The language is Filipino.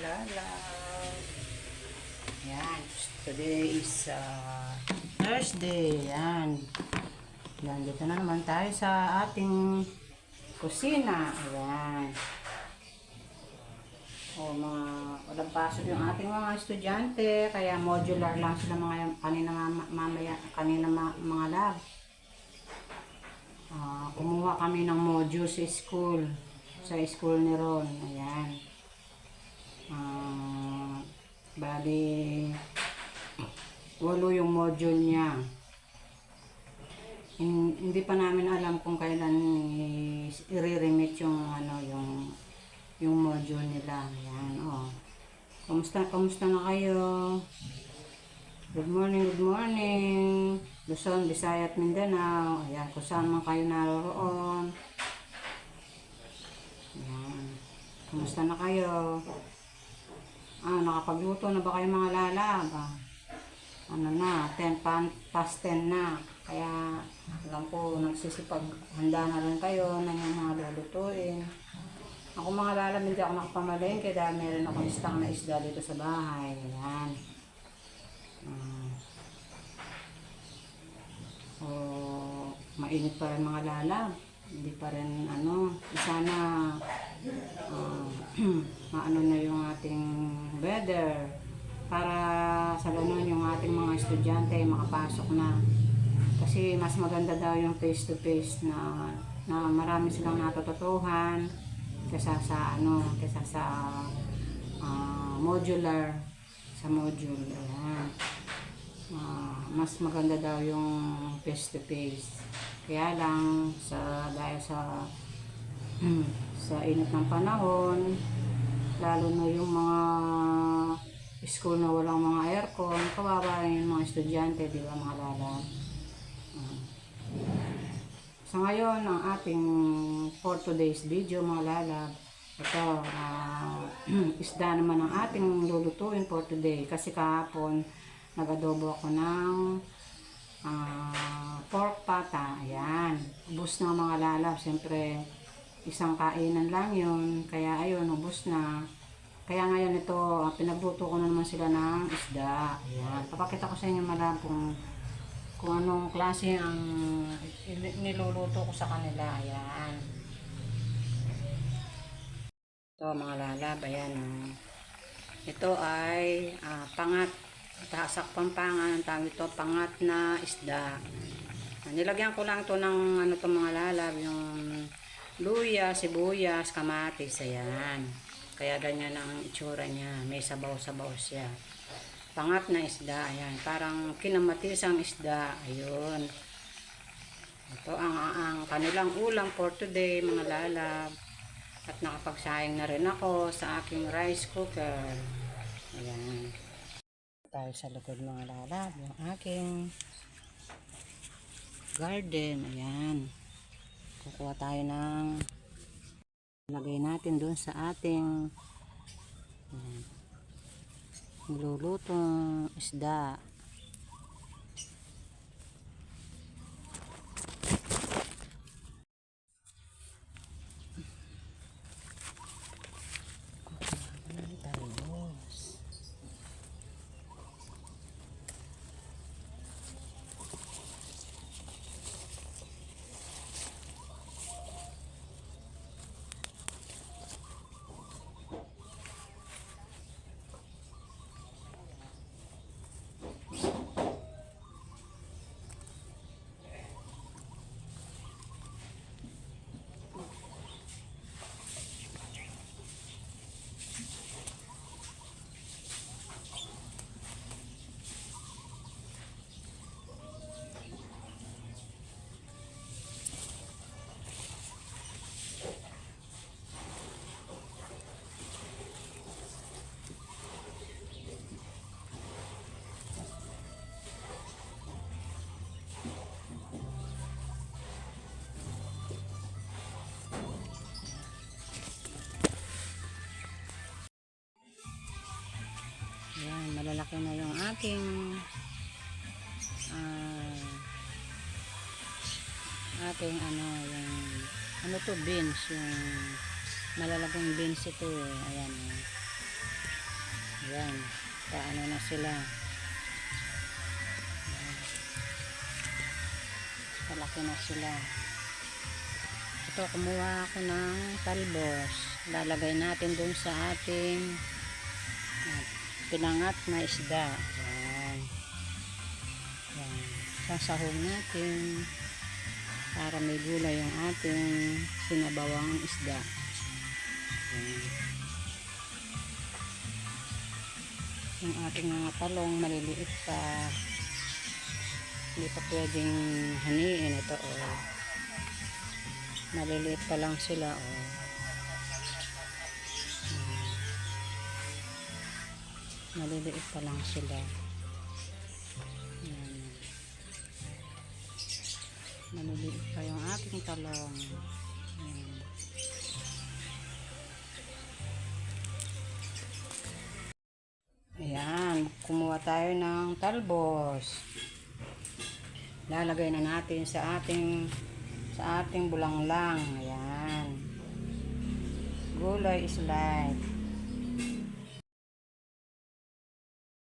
Lala. Yan. Today is Thursday. Yan. Nandito na naman tayo sa ating kusina. Ayan. O mga walang pasok yung ating mga estudyante. Kaya modular lang sila mga mga lab. Kumuha kami ng module sa school. Sa school ni Ron. Ayan. Bali 8 yung module niya. Hindi pa namin alam kung kailan i-remit yung yung module nila. Ayan, oh. Kamusta na kayo? Good morning, good morning. Luzon, Visayas at Mindanao. Ayan, kung saan man kayo naroon. Ayan. Kamusta na kayo? Nakapagluto na ba kayo mga lalab? Ano na, 10 past 10 na. Kaya alam ko nagsisipag handa na rin kayo ng mga lulutuin. Ako mga lalab, hindi ako nakapamalengke dahil meron akong istang na isda dito sa bahay. Ayan. Mainit pa rin mga lalab. Hindi pa rin sana maano na yung ating weather para sa ganun yung ating mga estudyante makapasok na. Kasi mas maganda daw yung face to face na marami silang natututuhan kaysa sa modular sa module. Ayan. Mas maganda daw yung face to face. Kaya lang dahil sa init ng panahon, lalo na yung mga school na walang mga aircon, kawawa rin yung mga estudyante, di ba mga lala? Sa ngayon, ang ating for today's video mga lala, ito, isda naman ang ating lulutuin for today. Kasi kahapon, nag-adobo ako ng pork pata. Ayan. Ubus na mga lalab. Siyempre, isang kainan lang yun. Kaya ayun, ubus na. Kaya ngayon ito, pinagluto ko na naman sila ng isda. Ayan. Papakita ko sa inyo malab kung anong klase ang niluluto ko sa kanila. Ayan. Ito mga lalab. Ayan. Ito ay pangat. Tasak Pampangan, ang tawag ito, pangat na isda. Nilagyan ko lang to ng mga lalab, yung luya, sibuyas, kamatis, ayan. Kaya ganyan ang itsura niya, may sabaw-sabaw siya. Pangat na isda, ayan, parang kinamatisang isda, ayun. Ito ang kanilang ulam for today, mga lalab. At nakapagsaing na rin ako sa aking rice cooker. Ayan. Tayo sa likod mga lalab, yung aking garden. Ayan, kukuha tayo ng lagay natin doon sa ating nilulutong isda. Ayan, malalaki na yung aking yung beans, yung malalaking beans ito eh. Ayan. Ayan. Paano na sila. Palaki na sila. Ito, kumuha ako ng talbos. Lalagay natin dun sa ating pinangat na isda. Ayan. Ayan. Sasahog natin para may gulay yung ating sinabawang isda. Ayan. Yung ating mga talong maliliit pa, hindi pa pwedeng haniin. Ito maliliit pa lang sila maliliit pa lang sila. Ayan. Maliliit pa yung ating talong. Ayan. Ayan, kumuha tayo ng talbos. Lalagay na natin sa ating bulanglang. Ayan. Gulay is life.